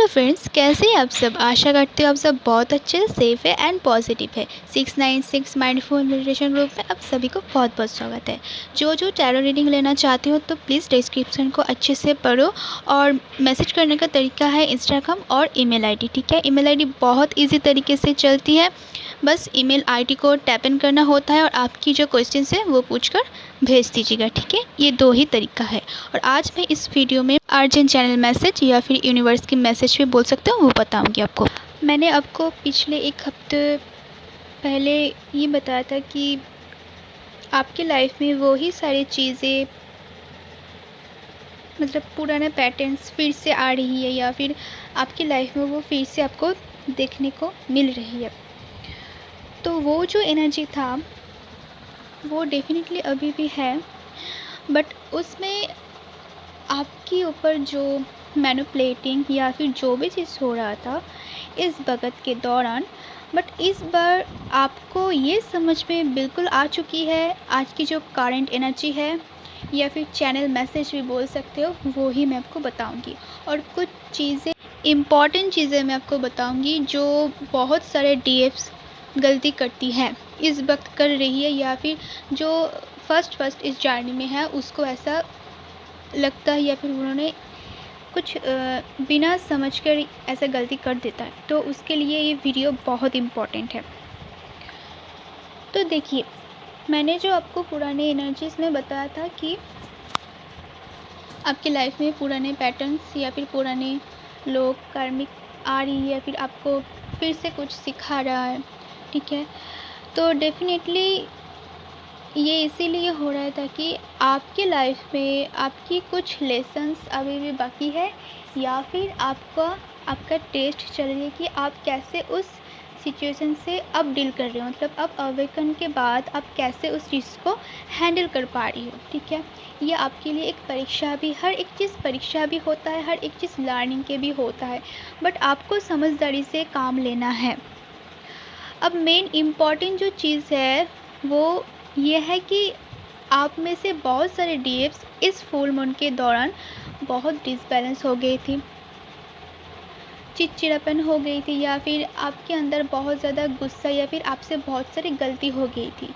Friends, कैसे हैं आप सब। आशा करते हो आप सब बहुत अच्छे सेफ है एंड पॉजिटिव है। 696 माइंडफुल मेडिटेशन ग्रुप में आप सभी को बहुत बहुत स्वागत है। जो टैरो रीडिंग लेना चाहते हो तो प्लीज़ डिस्क्रिप्शन को अच्छे से पढ़ो। और मैसेज करने का तरीका है इंस्टाग्राम और ईमेल आईडी। ठीक है, ईमेल आईडी बहुत ईजी तरीके से चलती है। बस ईमेल आईडी को टैप इन करना होता है और आपकी जो क्वेश्चन है वो पूछकर भेज दीजिएगा। ठीक है, ये दो ही तरीका है। और आज मैं इस वीडियो में अर्जेंट चैनल मैसेज या फिर यूनिवर्स की मैसेज भी बोल सकते हो, वो बताऊंगी आपको। मैंने आपको पिछले एक हफ्ते पहले ये बताया था कि आपकी लाइफ में वो ही सारी चीज़ें, मतलब पुराने पैटर्न्स फिर से आ रही है या फिर आपकी लाइफ में वो फिर से आपको देखने को मिल रही है। तो वो जो एनर्जी था वो डेफिनेटली अभी भी है, बट उसमें आपके ऊपर जो मैनिपुलेटिंग या फिर जो भी चीज़ हो रहा था इस वक्त के दौरान, बट इस बार आपको ये समझ में बिल्कुल आ चुकी है। आज की जो करंट एनर्जी है या फिर चैनल मैसेज भी बोल सकते हो, वो ही मैं आपको बताऊंगी। और कुछ चीज़ें, इम्पॉर्टेंट चीज़ें मैं आपको बताऊंगी जो बहुत सारे डीएफ्स गलती करती है, इस वक्त कर रही है, या फिर जो फर्स्ट इस जर्नी में है उसको ऐसा लगता है या फिर उन्होंने कुछ बिना समझकर ऐसा गलती कर देता है। तो उसके लिए ये वीडियो बहुत इम्पॉर्टेंट है। तो देखिए, मैंने जो आपको पुराने एनर्जीज में बताया था कि आपकी लाइफ में पुराने पैटर्न्स या फिर पुराने लोग कार्मिक आ रही है या फिर आपको फिर से कुछ सिखा रहा है। ठीक है, तो डेफिनेटली ये इसीलिए हो रहा है ताकि आपके लाइफ में आपकी कुछ लेसन्स अभी भी बाकी है, या फिर आपका टेस्ट चल रही है कि आप कैसे उस सिचुएशन से अब डील कर रहे हो। मतलब अब अवेकन के बाद आप कैसे उस चीज़ को हैंडल कर पा रही हो। ठीक है, ये आपके लिए एक परीक्षा भी, हर एक चीज़ परीक्षा भी होता है, हर एक चीज़ लर्निंग के भी होता है, बट आपको समझदारी से काम लेना है। अब मेन इम्पॉर्टेंट जो चीज़ है वो ये है कि आप में से बहुत सारे डीएफ्स इस फुल मून के दौरान बहुत डिसबैलेंस हो गई थी, चिड़चिड़ापन हो गई थी, या फिर आपके अंदर बहुत ज़्यादा गुस्सा या फिर आपसे बहुत सारी गलती हो गई थी,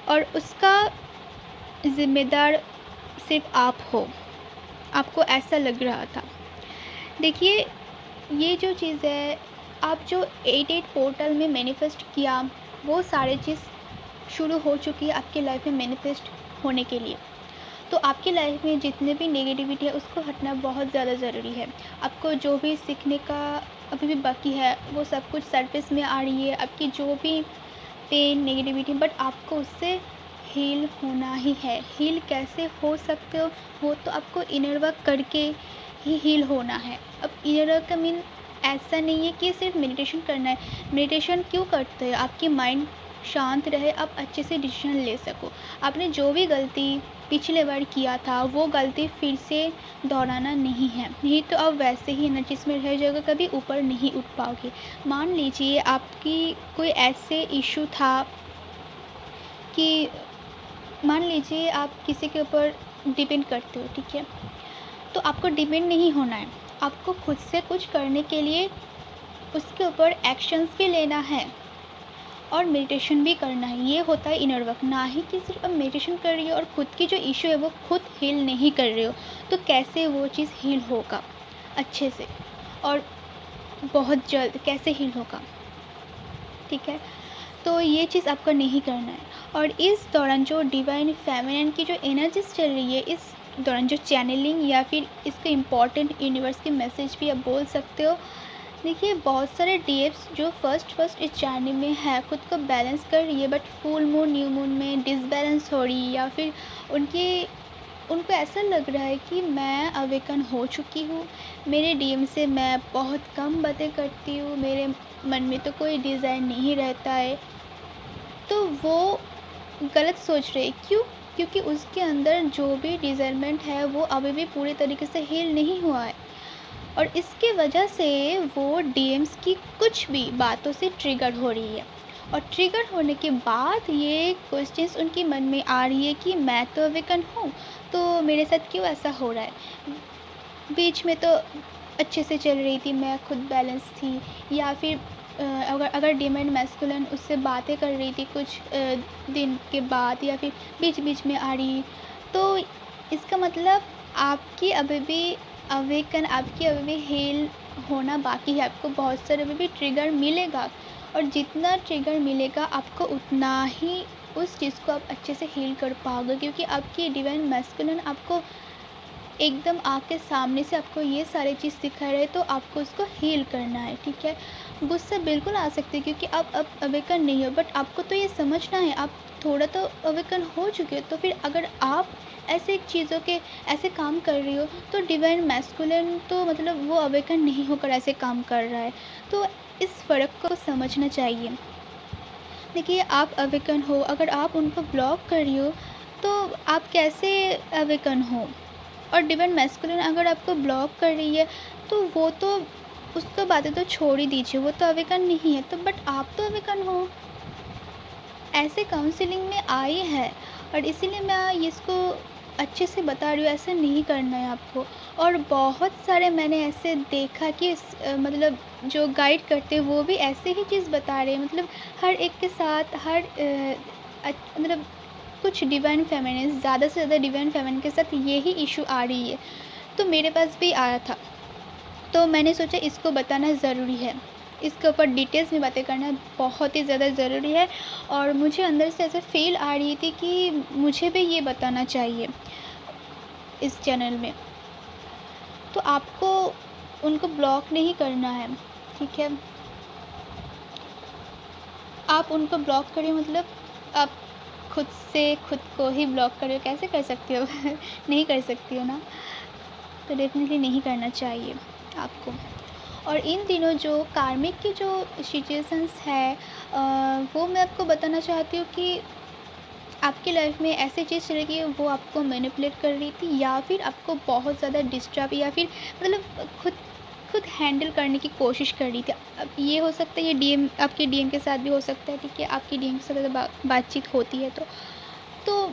और उसका ज़िम्मेदार सिर्फ आप हो, आपको ऐसा लग रहा था। देखिए, ये जो चीज़ है, आप जो 88 पोर्टल में मैनिफेस्ट किया वो सारे चीज़ शुरू हो चुकी है आपकी लाइफ में मैनिफेस्ट होने के लिए। तो आपकी लाइफ में जितने भी नेगेटिविटी है उसको हटना बहुत ज़्यादा ज़रूरी है। आपको जो भी सीखने का अभी भी बाकी है वो सब कुछ सरफेस में आ रही है, आपकी जो भी पेन नेगेटिविटी, बट आपको उससे हील होना ही है। हील कैसे हो सकते हो, वो तो आपको इनर वर्क करके ही हील होना है। अब इनर वर्क का मीन ऐसा नहीं है कि सिर्फ मेडिटेशन करना है। मेडिटेशन क्यों करते हैं? आपकी माइंड शांत रहे, आप अच्छे से डिसीजन ले सको। आपने जो भी गलती पिछले बार किया था वो गलती फिर से दोहराना नहीं है, नहीं तो आप वैसे ही एनर्जीज में रह जाओगे, कभी ऊपर नहीं उठ पाओगे। मान लीजिए आपकी कोई ऐसे इशू था कि, मान लीजिए आप किसी के ऊपर डिपेंड करते हो। ठीक है, तो आपको डिपेंड नहीं होना है, आपको खुद से कुछ करने के लिए उसके ऊपर एक्शंस भी लेना है और मेडिटेशन भी करना है। ये होता है इनर वर्क, ना ही कि सिर्फ अब मेडिटेशन कर रही हो और खुद की जो इशू है वो खुद हील नहीं कर रहे हो, तो कैसे वो चीज़ हील होगा अच्छे से और बहुत जल्द कैसे हील होगा। ठीक है, तो ये चीज़ आपको नहीं करना है। और इस दौरान जो डिवाइन फेमिनिन की जो एनर्जीज चल रही है, इस दौरान जो चैनलिंग या फिर इसके इम्पॉर्टेंट यूनिवर्स के मैसेज भी आप बोल सकते हो। देखिए, बहुत सारे डीएफ्स जो फर्स्ट इस जर्नी में है खुद को बैलेंस कर रही है, but full moon new moon में डिसबैलेंस हो रही है, या फिर उनको ऐसा लग रहा है कि मैं अवेकन हो चुकी हूँ, मेरे डीएम से मैं बहुत कम बातें करती हूँ, मेरे मन में तो कोई डिज़ाइन नहीं रहता है। तो वो गलत सोच रहे। क्यों? क्योंकि उसके अंदर जो भी डिज़ायरमेंट है वो अभी भी पूरे तरीके से हील नहीं हुआ है, और इसके वजह से वो डीएम्स की कुछ भी बातों से ट्रिगर हो रही है। और ट्रिगर होने के बाद ये क्वेश्चंस उनके मन में आ रही है कि मैं तो अवेकन हूँ, तो मेरे साथ क्यों ऐसा हो रहा है। बीच में तो अच्छे से चल रही थी, मैं खुद बैलेंस थी, या फिर अगर डिवाइन मैस्कुलिन उससे बातें कर रही थी कुछ दिन के बाद, या फिर बीच बीच में आ रही, तो इसका मतलब आपकी अभी भी आपकी अभी भी हील होना बाकी है। आपको बहुत सारे अभी भी ट्रिगर मिलेगा, और जितना ट्रिगर मिलेगा आपको उतना ही उस चीज़ को आप अच्छे से हील कर पाओगे, क्योंकि आपकी डिवाइन मैस्कुलिन आपको एकदम आपके सामने से आपको ये सारी चीज़ सिखा रहे हैं, तो आपको उसको हील करना है। ठीक है, गुस्सा बिल्कुल आ सकती है क्योंकि आप अब अवेकन नहीं हो, बट आपको तो ये समझना है, आप थोड़ा तो अवेकन हो चुके हो। तो फिर अगर आप ऐसे चीज़ों के ऐसे काम कर रही हो, तो डिवाइन मैस्कुलिन तो मतलब वो अवेकन नहीं होकर ऐसे काम कर रहा है। तो इस फ़र्क को समझना चाहिए। देखिए, आप अवेकन हो, अगर आप उनको ब्लॉक कर रही हो तो आप कैसे अवेकन हो? और डिवाइन मैस्कुलिन अगर आपको ब्लॉक कर रही है, तो वो तो उसको बातें तो छोड़ ही दीजिए, वो तो अवेकन नहीं है। तो बट आप तो अवेकन हो, ऐसे काउंसलिंग में आई है, और इसीलिए मैं इसको अच्छे से बता रही हूँ, ऐसा नहीं करना है आपको। और बहुत सारे मैंने ऐसे देखा कि मतलब जो गाइड करते हैं वो भी ऐसे ही चीज़ बता रहे हैं, मतलब हर एक के साथ मतलब कुछ डिवाइन फेमिनिन, ज़्यादा से ज़्यादा डिवाइन फेमिनिन के साथ यही इशू आ रही है। तो मेरे पास भी आया था, तो मैंने सोचा इसको बताना ज़रूरी है, इसके ऊपर डिटेल्स में बातें करना बहुत ही ज़्यादा ज़रूरी है। और मुझे अंदर से ऐसे फील आ रही थी कि मुझे भी ये बताना चाहिए इस चैनल में। तो आपको उनको ब्लॉक नहीं करना है, ठीक है? आप उनको ब्लॉक करिए, मतलब आप खुद से खुद को ही ब्लॉक करिए, कैसे कर सकती हो? नहीं कर सकती हो ना, तो डेफिनेटली नहीं करना चाहिए आपको। और इन दिनों जो कार्मिक की जो सिचुएशंस है, वो मैं आपको बताना चाहती हूँ कि आपकी लाइफ में ऐसी चीज़ चल रही है, वो आपको मैनिपुलेट कर रही थी, या फिर आपको बहुत ज़्यादा डिस्टर्ब, या फिर मतलब खुद खुद हैंडल करने की कोशिश कर रही थी। अब ये हो सकता है, ये डीएम आपके डीएम के साथ भी हो सकता है, ठीक है? आपकी डीएम के साथ अगर बातचीत होती है तो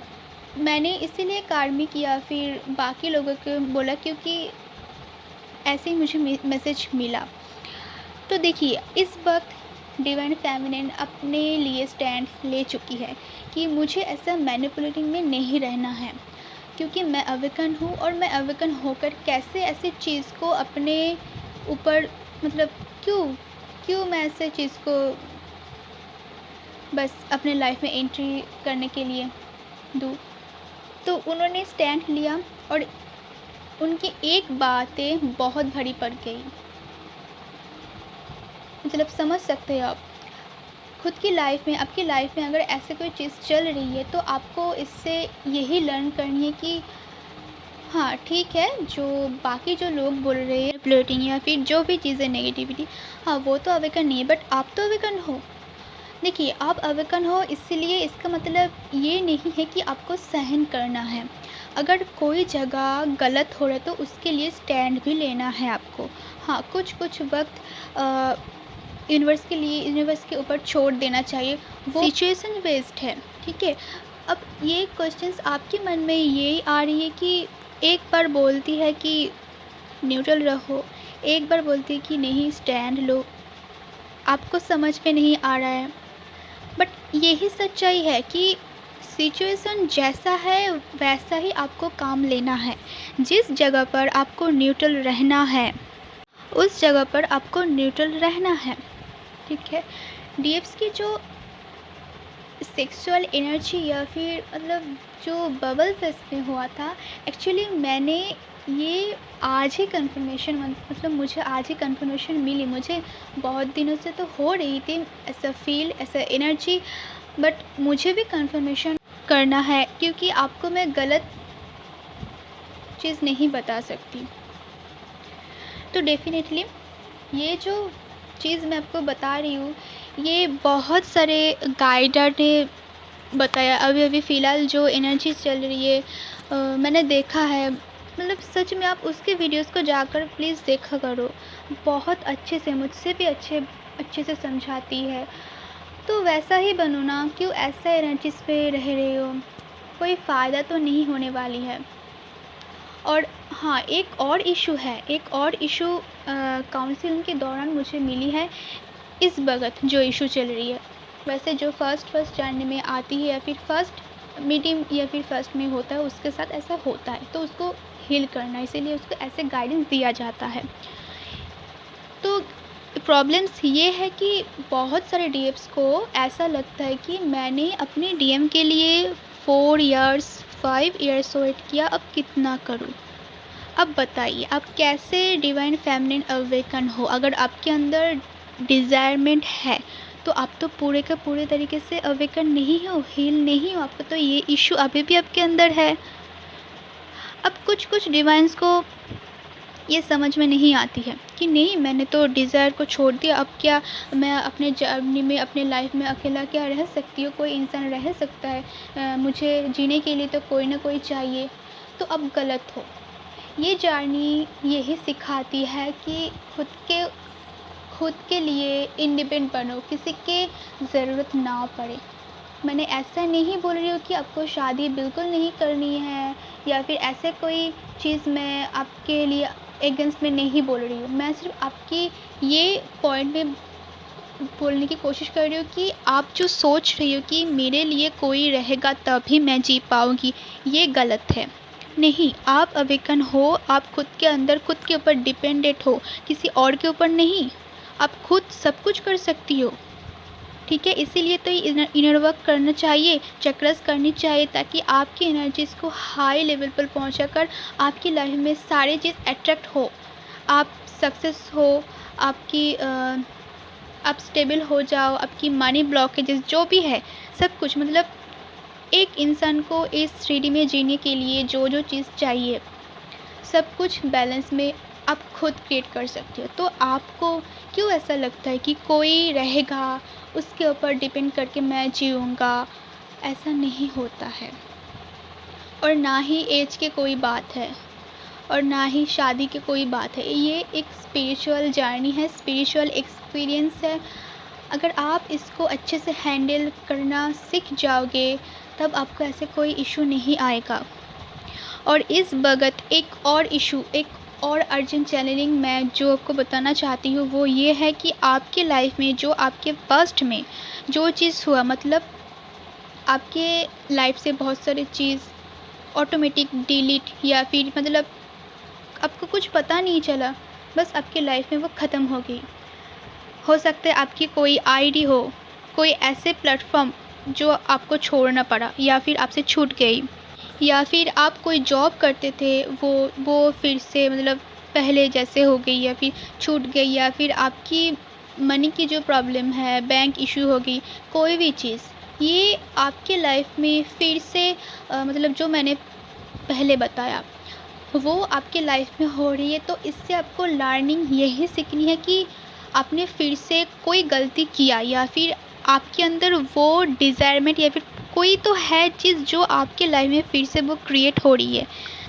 मैंने इसीलिए कार्मिक या फिर बाकी लोगों को बोला, क्योंकि ऐसे ही मुझे मैसेज मिला। तो देखिए, इस वक्त डिवाइन फेमिनिन अपने लिए स्टैंड ले चुकी है कि मुझे ऐसा मैनिपुलेटिंग में नहीं रहना है, क्योंकि मैं अवेकन हूँ, और मैं अवेकन होकर कैसे ऐसी चीज़ को अपने ऊपर, मतलब क्यों क्यों मैं ऐसे चीज़ को बस अपने लाइफ में एंट्री करने के लिए दूँ। तो उन्होंने स्टैंड लिया, और उनकी एक बातें बहुत भारी पड़ गई, मतलब समझ सकते हो आप। खुद की लाइफ में, आपकी लाइफ में अगर ऐसे कोई चीज़ चल रही है, तो आपको इससे यही लर्न करनी है कि हाँ ठीक है, जो बाकी जो लोग बोल रहे हैं फ्लर्टिंग या फिर जो भी चीज़ें नेगेटिविटी, हाँ वो तो अवेकन नहीं है, बट आप तो अवेकन हो। देखिए, आप अवेकन हो, इसलिए इसका मतलब ये नहीं है कि आपको सहन करना है। अगर कोई जगह गलत हो रहा है तो उसके लिए स्टैंड भी लेना है आपको। हाँ, कुछ वक्त यूनिवर्स के ऊपर छोड़ देना चाहिए, वो सिचुएशन बेस्ड है, ठीक है? अब ये क्वेश्चंस आपके मन में ये आ रही है कि एक बार बोलती है कि न्यूट्रल रहो, एक बार बोलती है कि नहीं स्टैंड लो, आपको समझ में नहीं आ रहा है। बट यही सच्चाई है कि सिचुएशन जैसा है वैसा ही आपको काम लेना है। जिस जगह पर आपको न्यूट्रल रहना है, उस जगह पर आपको न्यूट्रल रहना है, ठीक है? डीएफ्स की जो सेक्सुअल एनर्जी या फिर मतलब जो बबल फेस्ट में हुआ था, एक्चुअली मैंने ये आज ही कंफर्मेशन, मतलब मुझे आज ही कंफर्मेशन मिली। मुझे बहुत दिनों से तो हो रही थी ऐसा फील, ऐसा एनर्जी, बट मुझे भी कंफर्मेशन करना है, क्योंकि आपको मैं गलत चीज़ नहीं बता सकती। तो डेफिनेटली ये जो चीज़ मैं आपको बता रही हूँ, ये बहुत सारे गाइडर ने बताया। अभी अभी फ़िलहाल जो एनर्जी चल रही है, मैंने देखा है, मतलब सच में आप उसके वीडियोस को जाकर प्लीज़ देखा करो, बहुत अच्छे से, मुझसे भी अच्छे से समझाती है। तो वैसा ही बनो ना, क्यों ऐसा एनर्जीज पे रह रहे हो? कोई फ़ायदा तो नहीं होने वाली है। और हाँ, एक और इशू है, एक और इशू काउंसलिंग के दौरान मुझे मिली है, इस वक़्त जो इशू चल रही है। वैसे जो फर्स्ट जानने में आती है या फिर फर्स्ट मीटिंग या फिर फर्स्ट में होता है, उसके साथ ऐसा होता है, तो उसको हील करना, इसीलिए उसको ऐसे गाइडेंस दिया जाता है। तो प्रॉब्लम्स ये है कि बहुत सारे डीएम्स को ऐसा लगता है कि मैंने अपने डीएम के लिए 4 इयर्स 5 इयर्स वेट किया, अब कितना करूँ? अब बताइए आप कैसे डिवाइन फेमिनिन अवेकन हो? अगर आपके अंदर डिज़ायरमेंट है, तो आप तो पूरे का पूरे तरीके से अवेकन नहीं हो, हील नहीं हो, आपका तो ये इशू अभी भी आपके अंदर है। अब कुछ डिवाइन्स को ये समझ में नहीं आती है कि नहीं, मैंने तो डिज़ायर को छोड़ दिया, अब क्या मैं अपने जर्नी में, अपने लाइफ में अकेला क्या रह सकती हूँ? कोई इंसान रह सकता है, मुझे जीने के लिए तो कोई ना कोई चाहिए। तो अब गलत हो। ये जर्नी यही सिखाती है कि खुद के लिए इंडिपेंडेंट बनो, किसी के ज़रूरत ना पड़े। मैंने ऐसा नहीं बोल रही हूँ कि आपको शादी बिल्कुल नहीं करनी है या फिर ऐसे कोई चीज़ मैं आपके लिए अगेंस्ट में नहीं बोल रही हूँ। मैं सिर्फ आपकी ये पॉइंट में बोलने की कोशिश कर रही हूँ कि आप जो सोच रही हो कि मेरे लिए कोई रहेगा तभी मैं जी पाऊँगी, ये गलत है। नहीं, आप अवेकन हो, आप खुद के अंदर खुद के ऊपर डिपेंडेंट हो, किसी और के ऊपर नहीं। आप खुद सब कुछ कर सकती हो, ठीक है? इसीलिए तो इनर वर्क करना चाहिए, चक्रस करनी चाहिए, ताकि आपकी एनर्जीज़ को हाई लेवल पर पहुँचाकर आपकी लाइफ में सारी चीज़ अट्रैक्ट हो। आप सक्सेस हो, आपकी आप स्टेबल हो जाओ, आपकी मनी ब्लॉकेजेस जो भी है, सब कुछ, मतलब एक इंसान को इस 3D में जीने के लिए जो चीज़ चाहिए, सब कुछ बैलेंस में आप खुद क्रिएट कर सकते हो। तो आपको क्यों ऐसा लगता है कि कोई रहेगा, उसके ऊपर डिपेंड करके मैं जीऊँगा? ऐसा नहीं होता है। और ना ही एज की कोई बात है और ना ही शादी की कोई बात है। ये एक स्पिरिचुअल जर्नी है, स्पिरिचुअल एक्सपीरियंस है। अगर आप इसको अच्छे से हैंडल करना सीख जाओगे, तब आपको ऐसे कोई इशू नहीं आएगा। और इस वक़्त एक और इशू, एक और अर्जेंट चैलेंजिंग मैं जो आपको बताना चाहती हूँ, वो ये है कि आपके लाइफ में जो आपके पास्ट में जो चीज़ हुआ, मतलब आपके लाइफ से बहुत सारी चीज़ ऑटोमेटिक डिलीट या फिर मतलब आपको कुछ पता नहीं चला, बस आपके लाइफ में वो ख़त्म हो गई। हो सकता है आपकी कोई आईडी हो, कोई ऐसे प्लेटफ़ॉर्म जो आपको छोड़ना पड़ा या फिर आपसे छूट गई, या फिर आप कोई जॉब करते थे, वो फिर से मतलब पहले जैसे हो गई या फिर छूट गई, या फिर आपकी मनी की जो प्रॉब्लम है, बैंक इशू हो गई, कोई भी चीज़, ये आपके लाइफ में फिर से मतलब जो मैंने पहले बताया, वो आपके लाइफ में हो रही है। तो इससे आपको लर्निंग यही सीखनी है कि आपने फिर से कोई गलती किया या फिर आपके अंदर वो डिज़ायरमेंट या फिर कोई तो है चीज़ जो आपके लाइफ में फिर से वो क्रिएट हो रही है,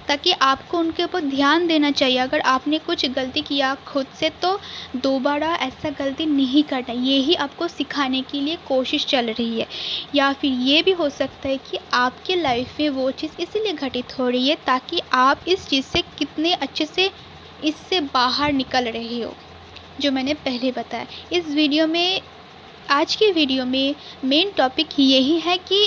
ताकि आपको उनके ऊपर ध्यान देना चाहिए। अगर आपने कुछ गलती किया खुद से, तो दोबारा ऐसा गलती नहीं करना, ये ही आपको सिखाने के लिए कोशिश चल रही है। या फिर ये भी हो सकता है कि आपके लाइफ में वो चीज़ इसीलिए घटित हो रही है ताकि आप इस चीज़ से कितने अच्छे से इससे बाहर निकल रहे हो, जो मैंने पहले बताया। इस वीडियो में, आज की वीडियो में मेन टॉपिक यही है कि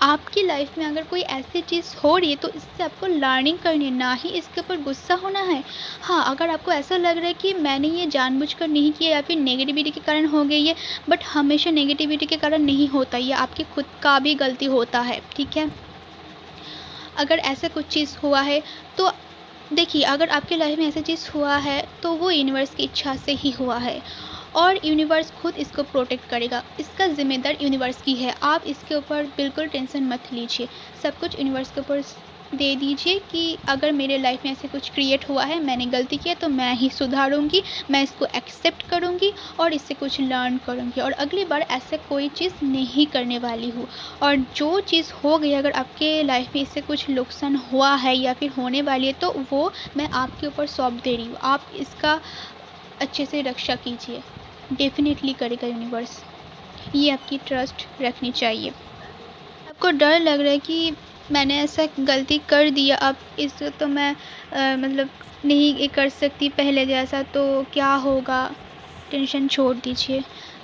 आपकी लाइफ में अगर कोई ऐसी चीज़ हो रही है, तो इससे आपको लर्निंग करनी है, ना ही इसके ऊपर गुस्सा होना है। हाँ, अगर आपको ऐसा लग रहा है कि मैंने ये जानबूझकर नहीं किया या फिर नेगेटिविटी के कारण हो गई है, बट हमेशा नेगेटिविटी के कारण नहीं होता, ये आपकी खुद का भी गलती होता है, ठीक है? अगर ऐसा कुछ चीज़ हुआ है, तो देखिए, अगर आपके लाइफ में ऐसा चीज़ हुआ है, तो वो यूनिवर्स की इच्छा से ही हुआ है और यूनिवर्स खुद इसको प्रोटेक्ट करेगा। इसका ज़िम्मेदार यूनिवर्स की है। आप इसके ऊपर बिल्कुल टेंशन मत लीजिए। सब कुछ यूनिवर्स के ऊपर दे दीजिए कि अगर मेरे लाइफ में ऐसे कुछ क्रिएट हुआ है, मैंने गलती की है, तो मैं ही सुधारूँगी, मैं इसको एक्सेप्ट करूँगी और इससे कुछ लर्न करूँगी और अगली बार ऐसे कोई चीज़ नहीं करने वाली हूँ। और जो चीज़ हो गई, अगर आपके लाइफ में इससे कुछ नुकसान हुआ है या फिर होने वाली है, तो वो मैं आपके ऊपर सौंप दे रही हूँ। आप इसका अच्छे से रक्षा कीजिए, डेफिनेटली करेगा यूनिवर्स। ये आपकी ट्रस्ट रखनी चाहिए। आपको डर लग रहा है कि मैंने ऐसा गलती कर दिया, अब इस तो मैं मतलब नहीं ये कर सकती पहले जैसा, तो क्या होगा। टेंशन छोड़ दीजिए,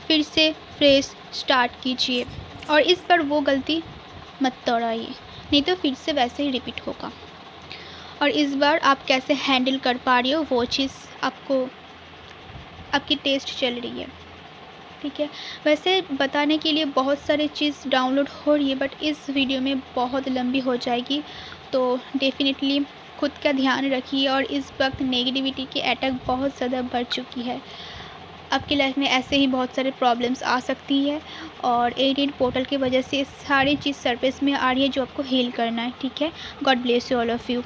फिर से फ्रेश स्टार्ट कीजिए और इस बार वो गलती मत दोहराइए, नहीं तो फिर से वैसे ही रिपीट होगा। और इस बार आप कैसे हैंडल कर पा रही हो वो चीज़ आपको, आपकी टेस्ट चल रही है, ठीक है। वैसे बताने के लिए बहुत सारी चीज़ डाउनलोड हो रही है, बट इस वीडियो में बहुत लंबी हो जाएगी, तो डेफ़िनेटली खुद का ध्यान रखिए। और इस वक्त नेगेटिविटी की अटैक बहुत ज़्यादा बढ़ चुकी है, आपकी लाइफ में ऐसे ही बहुत सारे प्रॉब्लम्स आ सकती है, और 88 पोर्टल की वजह से सारी चीज़ सरफेस में आ रही है जो आपको हील करना है, ठीक है। God bless you all of you.